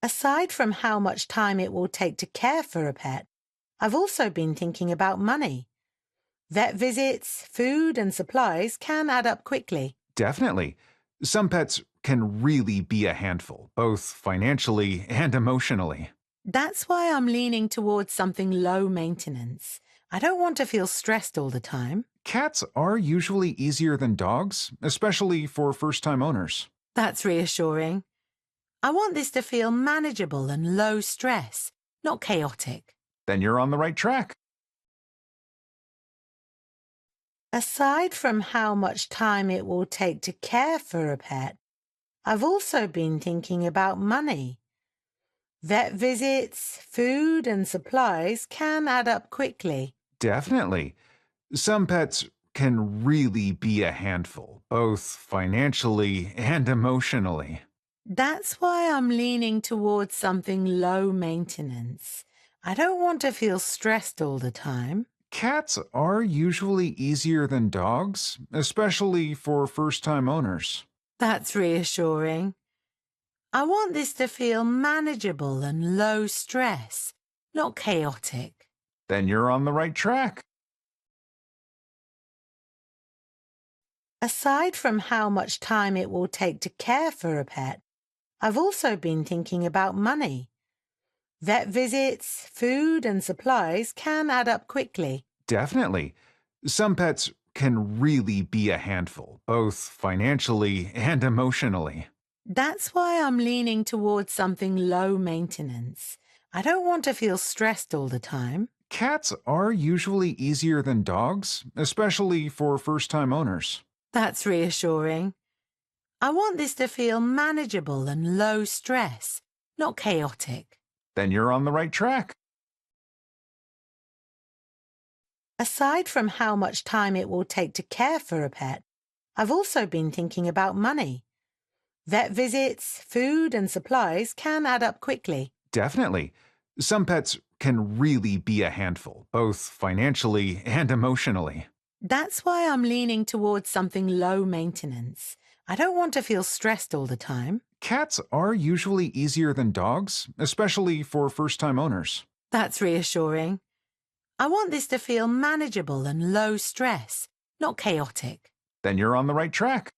Aside from how much time it will take to care for a pet, I've also been thinking about money. Vet visits, food, and supplies can add up quickly. Definitely. Some pets can really be a handful, both financially and emotionally. That's why I'm leaning towards something low maintenance. I don't want to feel stressed all the time. Cats are usually easier than dogs, especially for first time owners. That's reassuring. I want this to feel manageable and low stress, not chaotic. Then you're on the right track. Aside from how much time it will take to care for a pet, I've also been thinking about money. Vet visits, food, and supplies can add up quickly. Definitely. Some pets can really be a handful, both financially and emotionally. That's why I'm leaning towards something low maintenance. I don't want to feel stressed all the time. Cats are usually easier than dogs, especially for first time owners. That's reassuring. I want this to feel manageable and low stress, not chaotic. Then you're on the right track. Aside from how much time it will take to care for a pet, I've also been thinking about money. Vet visits, food, and supplies can add up quickly. Definitely. Some pets can really be a handful, both financially and emotionally. That's why I'm leaning towards something low maintenance. I don't want to feel stressed all the time. Cats are usually easier than dogs, especially for first time owners. That's reassuring. I want this to feel manageable and low stress, not chaotic. Then you're on the right track. Aside from how much time it will take to care for a pet, I've also been thinking about money. Vet visits, food, and supplies can add up quickly. Definitely. Some pets can really be a handful, both financially and emotionally. That's why I'm leaning towards something low maintenance. I don't want to feel stressed all the time. Cats are usually easier than dogs, especially for first time owners. That's reassuring. I want this to feel manageable and low stress, not chaotic. Then you're on the right track.